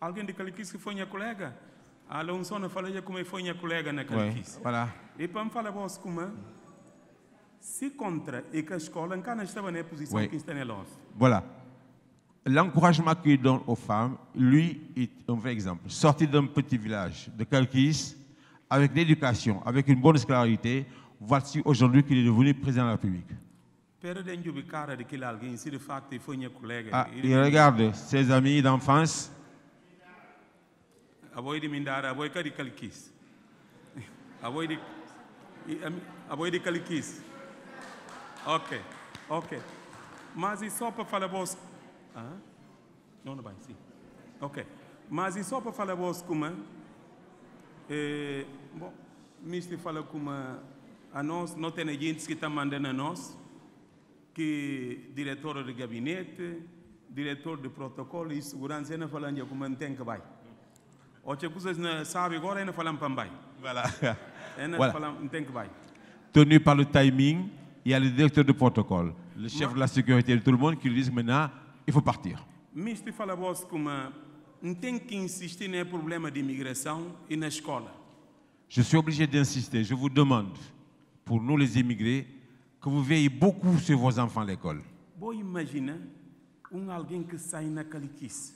alguém de Caliquis que foi minha colega. A Leonçona fala como foi minha colega na Caliquis. Ouais, voilà. E para me falar vos como se contra e que a escola não estava na posição Ouais. que está nelas. Voilà. L'encouragement qu'il donne aux femmes, lui, est un vrai exemple. Sorti d'un petit village de Calquis, avec l'éducation, avec une bonne scolarité, voici aujourd'hui qu'il est devenu président de la République. Ah, il regarde ses amis d'enfance. Ok, ok. Mas e só para falar vos... Não, não vai, sim. Ok. Mas e só para falar vos como... bom, Mister fala como a nós, não tem gente que está mandando a nós, que diretor de gabinete, diretor de protocolo e segurança, não falando como não tem que vai. Outra coisa não sabe agora, não falando para vai. Voilà. Não Voilà. falando não tem que vai. Tenu par le timing, il y a le directeur de protocole, le chef de la sécurité de tout le monde qui lui disent maintenant, il faut partir. Mister fala vos como não tem que insistir no problema de imigração e na escola. Je suis obligé d'insister. Je vous demande, pour nous les immigrés, que vous veillez beaucoup sur vos enfants à l'école. Vou imaginar alguém que sai na Caliquis.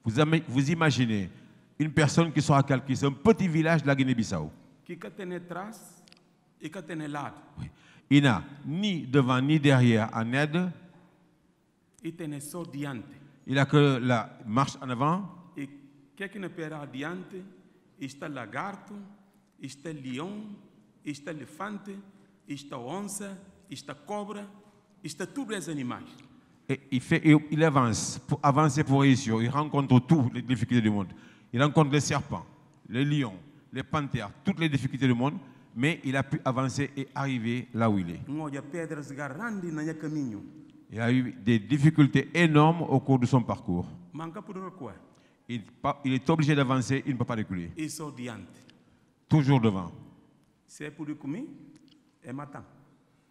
Vous imaginez une personne qui sort à Calquis, un petit village de la Guinée-Bissau. Que tem atrás e que tem lado. Oui. Il n'a ni devant ni derrière en aide. E tem só diante. Il n'a que la marche en avant. E que na pera adiante está lagarto, está leão, está elefante, está onça, está cobra, está tudo esses animais. Et il avance. Pour avancer, pour réussir, il rencontre toutes les difficultés du monde. Il rencontre les serpents, les lions, les panthères, toutes les difficultés du monde, mais il a pu avancer et arriver là où il est. Il a eu des difficultés énormes au cours de son parcours. Il est obligé d'avancer, il ne peut pas reculer. Toujours devant.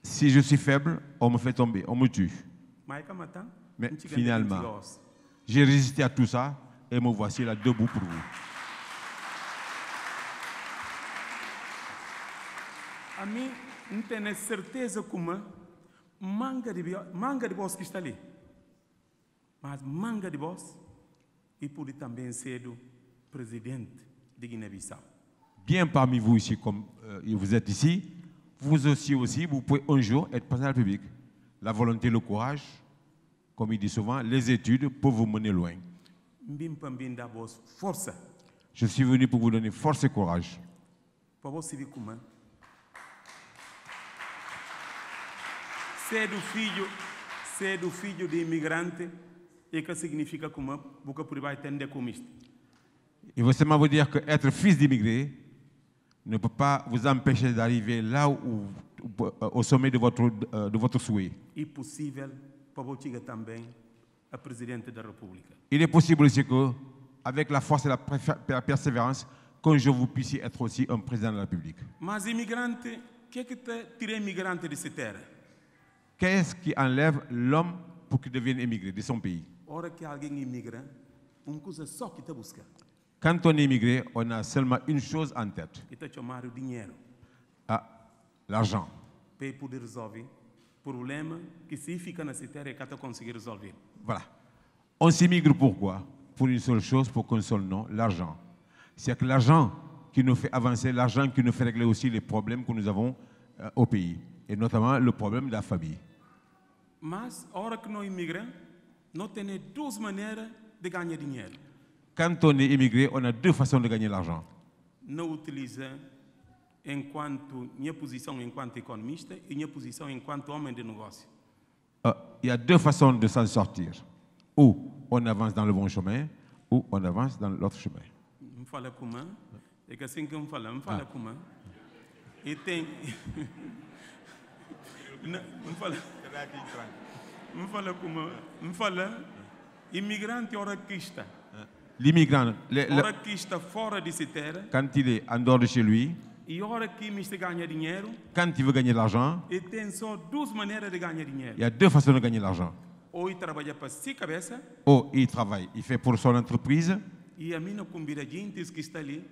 Si je suis faible, on me fait tomber, on me tue. Mais finalement, j'ai résisté à tout ça et me voici là debout pour vous. Ami, não tenho certeza como manga de boss que está ali. Mas manga de boss e pode também ser o presidente de Guiné-Bissau. Bien parmi vous ici, comme vous êtes ici, vous aussi, vous pouvez un jour être président de la République. La volonté, le courage, comme il dit souvent, les études peuvent vous mener loin. Je suis venu pour vous donner force et courage. Ser do filho de imigrante e que significa como porque por vai tender como isto. Il veut seulement vous dire que être fils d'immigré ne peut pas vous empêcher d'arriver là où, au sommet de votre souhait. E possível para você também a presidente da República. Il est possible aussi que, avec la force et la persévérance, qu'un jour vous puissiez être aussi un président de la République. Mas imigrante, que te tira imigrante de cette terre? Qu'est-ce qui enlève l'homme pour qu'il devienne immigré de son pays? Quand on est immigré, on a seulement une chose en tête. L'argent. Voilà. On s'immigre pourquoi? Pour une seule chose, pour qu'un seul nom, l'argent. C'est que l'argent qui nous fait avancer, l'argent qui nous fait régler aussi les problèmes que nous avons au pays, et notamment le problème de la famille. Mas, a hora que nós imigramos, nós temos duas maneiras de ganhar dinheiro. Quand on est immigré, on a deux façons de gagner l'argent. Não utiliza enquanto minha posição enquanto economista e minha posição enquanto homem de negócio. Il y a deux façons de s'en sortir. Ou on avance dans le bon chemin, ou on avance dans l'autre chemin. Me fala como é que assim que me fala como e tem me fala imigrante ora que está. L'immigrant, ora que está fora de cette terre. Quand il est en dehors de chez lui, e ora que me ganha dinheiro. Quand il veut gagner de l'argent, e tem só duas maneiras de ganhar dinheiro. Il y a deux façons de gagner de l'argent. Ou il travaille para si cabeça. Ou il travaille, il fait pour son entreprise. E a minha convidadinha que está ali,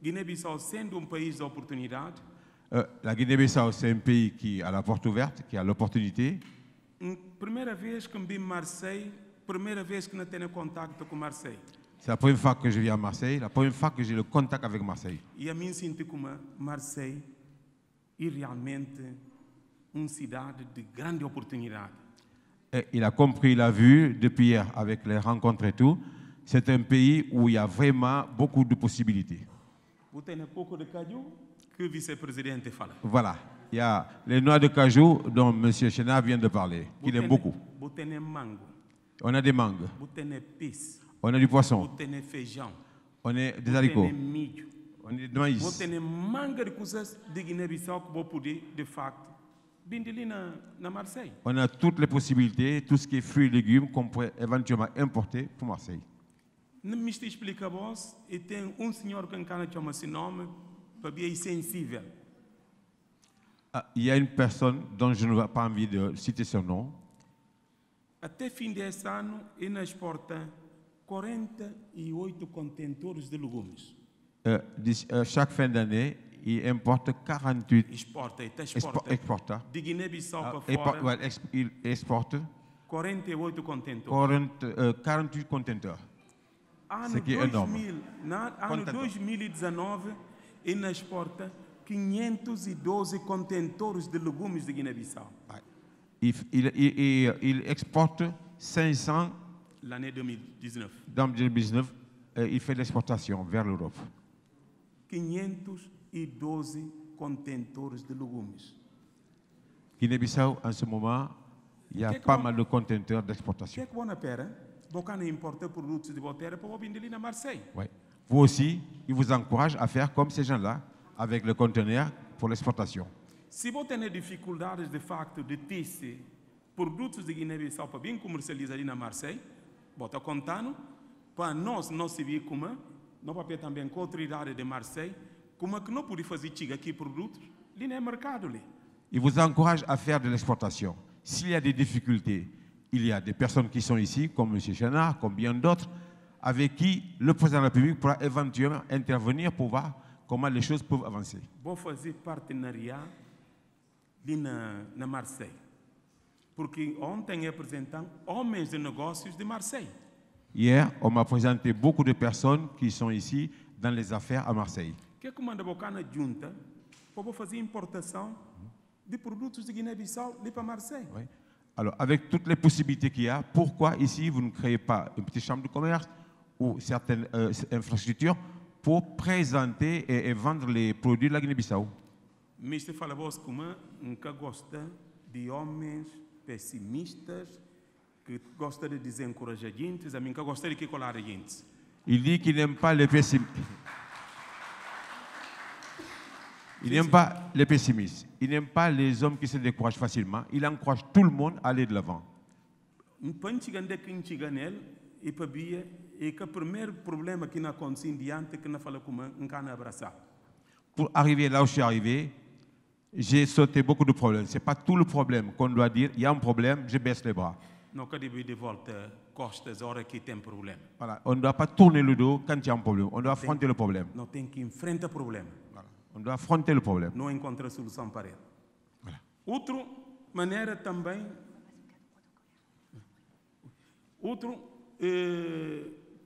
Guiné-Bissau sendo país de oportunidade. La Guinée-Bissau, c'est un pays qui a la porte ouverte, qui a l'opportunité. Primeira vez que me vi Marseille, primeira vez que não tenho contato com Marseille. C'est la première fois que je viens à Marseille, la première fois que j'ai le contact avec Marseille. E a mim sinto como Marseille é realmente uma cidade de grande oportunidade. Et il a compris, il a vu depuis hier avec les rencontres et tout, c'est un pays où il y a vraiment beaucoup de possibilités. Vous tenez beaucoup de cajou que le vice-président fala. Voilà, il y a les noix de cajou dont M. Chénard vient de parler, qu'il aime beaucoup. Vous tenez mango. On a des mangues. Vous tenez pisse. On a du poisson. Vous tenez feijão. On a des haricots. Vous tenez milho. On a des maïs. Vous tenez manga de coisas de Guiné-Bissau que vous pouvez, de facto, vender na Marseille. On a toutes les possibilités, tout ce qui est fruits et légumes qu'on pourrait éventuellement importer pour Marseille. Não me explica a vós, e tem senhor que chama esse nome, para mim é sensível. Il y a une personne dont je n'ai pas envie de citer son nom. Até fim desse ano, ele exporta 48 contentores de legumes. Chaque fin d'année, il importe 48. Exporta. De Guiné-Bissau para fora. Il exporte 48 contentores. 48 conteneurs. Ce qui est énorme. Ano 2019, ele exporta 512 contentores de legumes de Guiné-Bissau. Il exporte 500. L'année 2019. Dans 2019, il fait l'exportation vers l'Europe. 512 contentores de legumes. Guinée-Bissau, en ce moment, Il y a pas mal de conteneurs d'exportation. Qu'est-ce qu'on appelle? Beaucoup importer produits de votre terre pour venir à Marseille. Oui. Vous aussi, il vous encourage à faire comme ces gens-là, avec le conteneur pour l'exportation. Si vous avez des difficultés de facto de tester produtos de Guiné-Bissau para bem comercializar na Marseille, bota contando para nós não se vir como não para também com a autoridade de Marseille como que não pode fazer chega aqui produtos ali no mercado ali. Il vous encourage à faire de l'exportation. S'il y a des difficultés, il y a des personnes qui sont ici, comme M. Chenard, comme bien d'autres, avec qui le président de la République pourra éventuellement intervenir pour voir comment les choses peuvent avancer. Vou fazer partenariat ali na Marseille. Porque ontem apresentam homens de negócios de Marseille. Hier, on m'a présenté beaucoup de personnes qui sont ici dans les affaires à Marseille. Que comanda bocana junta para fazer importação de produtos de Guiné-Bissau para Marseille. Oui. Alors, avec toutes les possibilités qu'il y a, pourquoi ici vous ne créez pas une petite chambre de commerce ou certaines infrastructures pour présenter et vendre les produits de la Guinée-Bissau? Mas você fala vos como nunca gosta de homens pessimistas que gosta de desencorajar gente, a mim que gosta de que colar a gente. Il dit qu'il n'aime pas les pessimistes. Il n'aime pas les pessimistes. Il n'aime pas les hommes qui se découragent facilement. Il encourage tout le monde à aller de l'avant. E que o primeiro problema que não acontece diante que não fala como não abraçar. Pour arriver là où je suis arrivé, j'ai sauté beaucoup de problèmes. Ce n'est pas tout le problème qu'on doit dire, il y a un problème, je baisse les bras. Não quero de volta costas hora que tem problema. Voilà. On ne doit pas tourner le dos quand il y a un problème. On doit affronter le problème. Não tem que enfrentar o problema. Voilà. On doit affronter le problème. Não encontrar solução para ele. Voilà. Outra maneira também,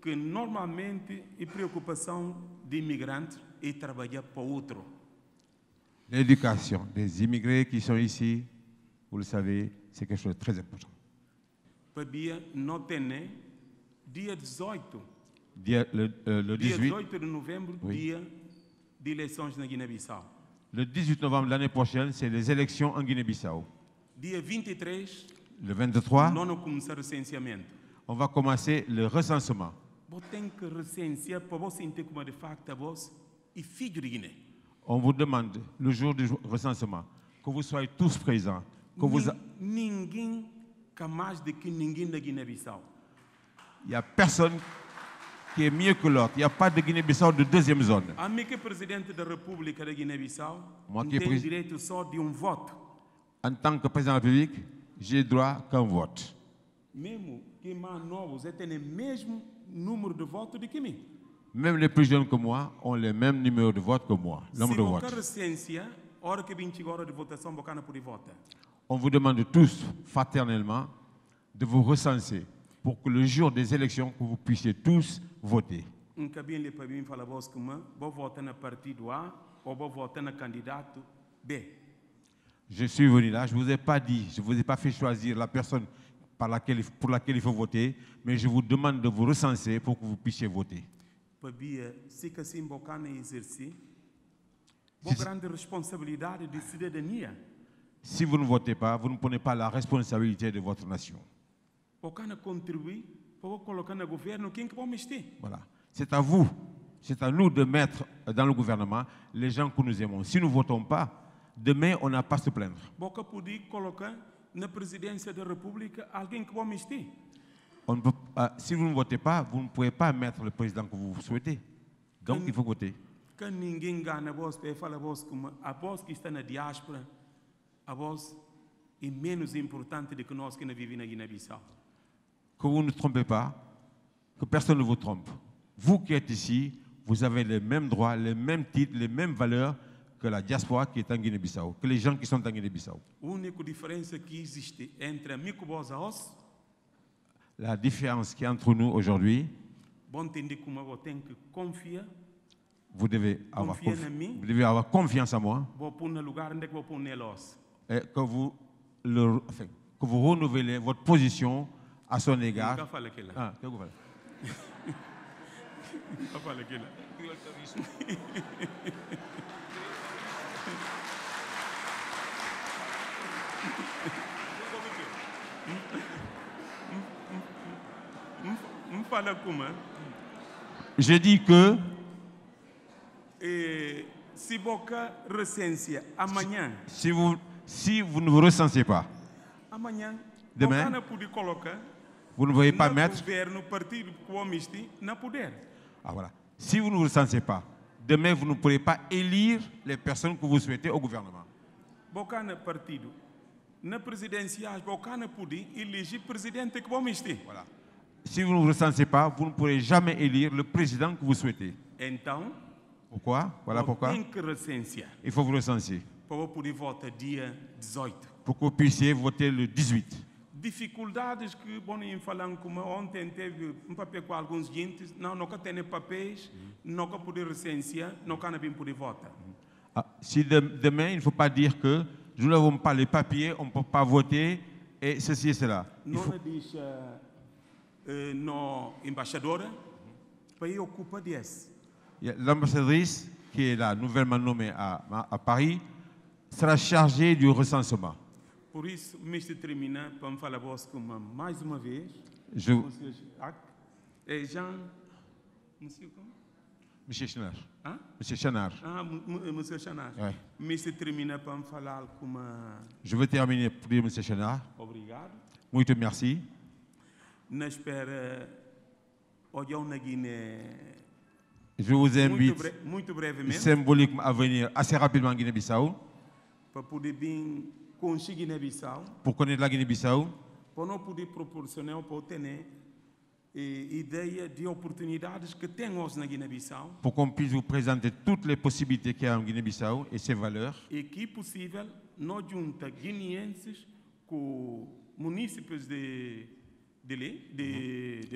que normalmente é preocupação de imigrantes é trabalhar para outro. L'éducation des immigrés qui sont ici, vous le savez, c'est quelque chose de très important. Para não tem dia 18. Le 18. Dia 18 de novembro, oui. Dia de eleições na Guiné-Bissau. Le 18 novembre l'année prochaine, c'est les élections en Guinée-Bissau. Dia 23. Le 23. Não começar o recenseamento. On va commencer le recensement. Você tem que recensear para você sentir como de facto você é filho de Guiné. On vous demande, le jour du recensement, que vous soyez tous présents. Que vous ninguém mais do que ninguém da Guiné-Bissau. Il n'y a personne qui est mieux que l'autre. Il n'y a pas de Guinée-Bissau de deuxième zone. A mim que présidente da República da Guiné-Bissau, tem direito só de voto. En tant que président de la République, j'ai droit qu'un vote. Mesmo que mais novos têm o mesmo número de votos do que mim. Même les plus jeunes que moi ont le même numéro de vote que moi, nombre de votes. On vous demande tous, fraternellement, de vous recenser pour que le jour des élections, que vous puissiez tous voter. Je suis venu là, je ne vous ai pas dit, je ne vous ai pas fait choisir la personne pour laquelle il faut voter, mais je vous demande de vous recenser pour que vous puissiez voter. Si vous ne votez pas, vous ne prenez pas la responsabilité de votre nation. Voilà. C'est à vous, c'est à nous de mettre dans le gouvernement les gens que nous aimons. Si nous ne votons pas, demain, on n'a pas à se plaindre. On ne peut, si vous ne votez pas, vous ne pouvez pas mettre le président que vous souhaitez. Donc, il faut voter. Que ninguém gana a voz para falar a voz que está na diáspora, a voz é menos importante do que nós que vivemos na Guiné-Bissau. Que vous ne trompez pas, que personne ne vous trompe. Vous qui êtes ici, vous avez les mêmes droits, les mêmes titres, les mêmes valeurs que la diaspora qui est en Guinée-Bissau, que les gens qui sont en Guinée-Bissau. L'unique différence qui existe entre nous et os, la différence qui est entre nous aujourd'hui, vous devez avoir confiance en moi et que vous renouvelez votre position à son égard. Je dis que si vous ne vous recensez pas, demain, vous ne pouvez pas mettre... Ah, voilà. Si vous ne vous recensez pas, demain, vous ne pourrez pas élire les personnes que vous souhaitez au gouvernement. Voilà. Si vous ne vous recensez pas, vous ne pourrez jamais élire le président que vous souhaitez. Pourquoi? Voilà pourquoi. Il faut vous recenser. Pour que vous puissiez voter le 18. Dificuldades que Boninho falando como ontem teve papel com alguns gente, não tem papéis, não poder recensear, não poder votar. Si demain il ne faut pas dire que nous n'avons pas les papiers, on ne peut pas voter et ceci et cela. Não diz no embaixadora, pays occupa desse. L'ambassadrice qui est là nouvellement nommée à Paris sera chargée du recensement. Por isso, Mr. termina para me falar mais uma vez. Monsieur Chanard. Hein? Monsieur Chanard. Ah, Monsieur Chanard. Ouais. Mr. termina para me falar como. Je veux terminer pour dire Monsieur Chanard. Obrigado. Muito merci. Na espera, olhar na Guiné. Je vous invite symboliquement à venir assez rapidement en Guinée-Bissau. Para poder vir pour connaître la Guinée-Bissau, pour nous poder proporcionar ou obter ideias de oportunidades que temos na Guiné-Bissau, pour qu'on puisse vous présenter toutes les possibilités qu'il y a en Guinée-Bissau et ses valeurs. Et qui possível nós junta guineenses com municípios de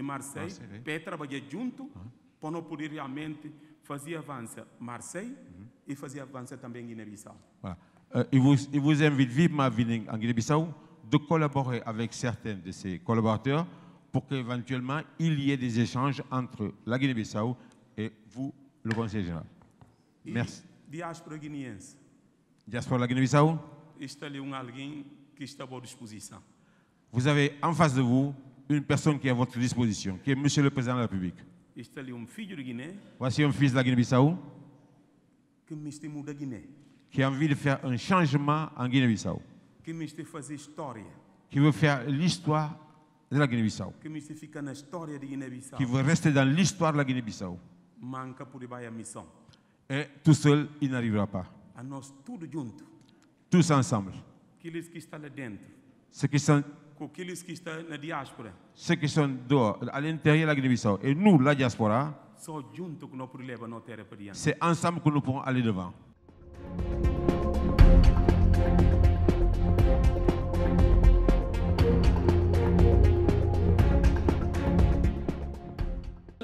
Marseille para trabalhar junto para nós poder realmente fazer avançar Marseille e fazer avançar também Guiné-Bissau. Voilà. Il vous invite vivement à venir en Guinée-Bissau, de collaborer avec certains de ses collaborateurs pour qu'éventuellement il y ait des échanges entre la Guinée-Bissau et vous, le Conseil général. Merci. Diaspora guinéense. Diaspora de la Guinée-Bissau. Vous avez en face de vous une personne qui est à votre disposition, qui est Monsieur le Président de la République. Voici un fils de la Guinée-Bissau qui a envie de faire un changement en Guinée-Bissau, qui veut faire l'histoire de la Guinée-Bissau, qui veut rester dans l'histoire de la Guinée-Bissau. Et tout seul, il n'arrivera pas. Tous ensemble. Ceux qui sont dehors, à l'intérieur de la Guinée-Bissau, et nous, la diaspora, c'est ensemble que nous pourrons aller devant.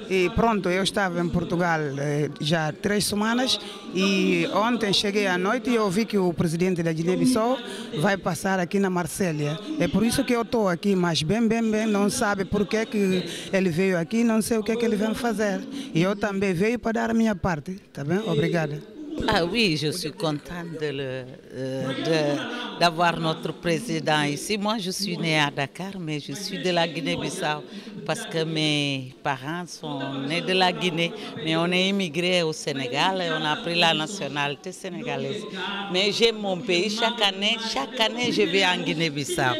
E pronto, eu estava em Portugal já há 3 semanas e ontem cheguei à noite e ouvi que o presidente da Guiné-Bissau vai passar aqui na Marsella. É por isso que eu estou aqui, mas bem, não sabe por que ele veio aqui, não sei o que ele vem fazer. E eu também veio para dar a minha parte, tá bem? Obrigada. Ah oui, je suis contente d'avoir notre président ici. Moi, je suis née à Dakar, mais je suis de la Guinée-Bissau parce que mes parents sont nés de la Guinée, mais on est immigrés au Sénégal et on a pris la nationalité sénégalaise. Mais j'aime mon pays. Chaque année, je vais en Guinée-Bissau.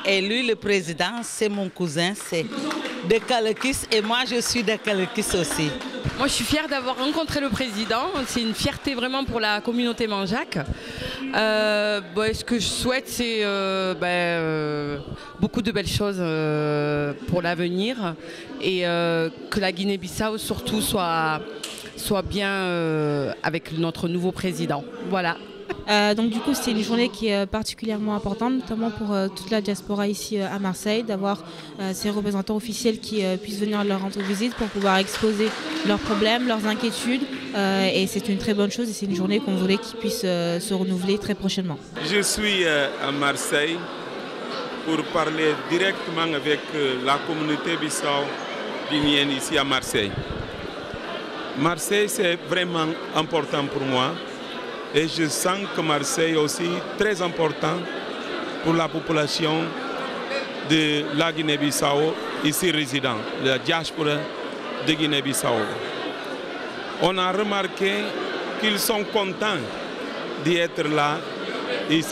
Et lui, le président, c'est mon cousin, c'est de Kalekis et moi, je suis de Kalekis aussi. Moi, je suis fière d'avoir rencontré le président. C'est une fierté vraiment pour la communauté Manjaak. Ce que je souhaite, c'est beaucoup de belles choses pour l'avenir et que la Guinée-Bissau surtout soit bien avec notre nouveau président. Voilà. Donc du coup c'est une journée qui est particulièrement importante, notamment pour toute la diaspora ici à Marseille, d'avoir ces représentants officiels qui puissent venir leur rendre visite pour pouvoir exposer leurs problèmes, leurs inquiétudes et c'est une très bonne chose et c'est une journée qu'on voulait qu'ils puissent se renouveler très prochainement. Je suis à Marseille pour parler directement avec la communauté bissau-guinéenne ici à Marseille. Marseille c'est vraiment important pour moi. Et je sens que Marseille est aussi très important pour la population de la Guinée-Bissau ici résident, la diaspora de Guinée-Bissau. On a remarqué qu'ils sont contents d'être là,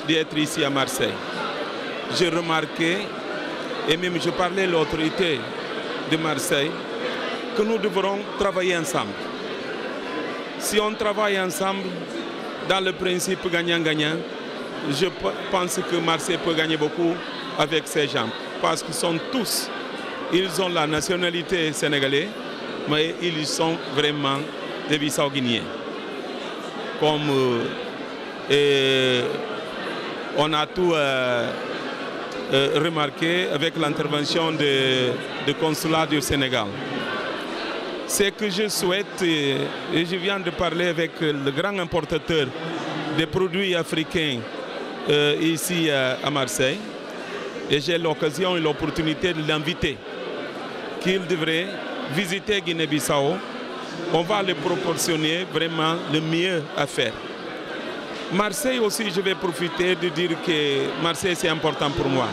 d'être ici à Marseille. J'ai remarqué, et même je parlais à l'autorité de Marseille, que nous devrons travailler ensemble. Si on travaille ensemble, dans le principe gagnant-gagnant, je pense que Marseille peut gagner beaucoup avec ces gens. Parce qu'ils sont tous, ils ont la nationalité sénégalaise, mais ils sont vraiment des Bissau-Guinéens. Comme on a tout remarqué avec l'intervention du consulat du Sénégal. C'est que je souhaite, et je viens de parler avec le grand importateur des produits africains ici à Marseille, et j'ai l'occasion et l'opportunité de l'inviter, qu'il devrait visiter Guinée-Bissau. On va lui proportionner vraiment le mieux à faire. Marseille aussi, je vais profiter de dire que Marseille c'est important pour moi.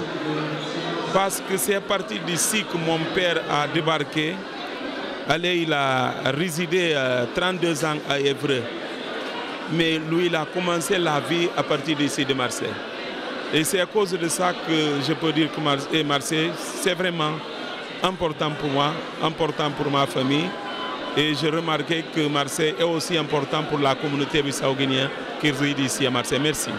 Parce que c'est à partir d'ici que mon père a débarqué. Allez, il a résidé 32 ans à Évreux. Mais lui, il a commencé la vie à partir d'ici de Marseille. Et c'est à cause de ça que je peux dire que Marseille, c'est vraiment important pour moi, important pour ma famille. Et j'ai remarqué que Marseille est aussi important pour la communauté bissau-guinéenne qui réside ici à Marseille. Merci.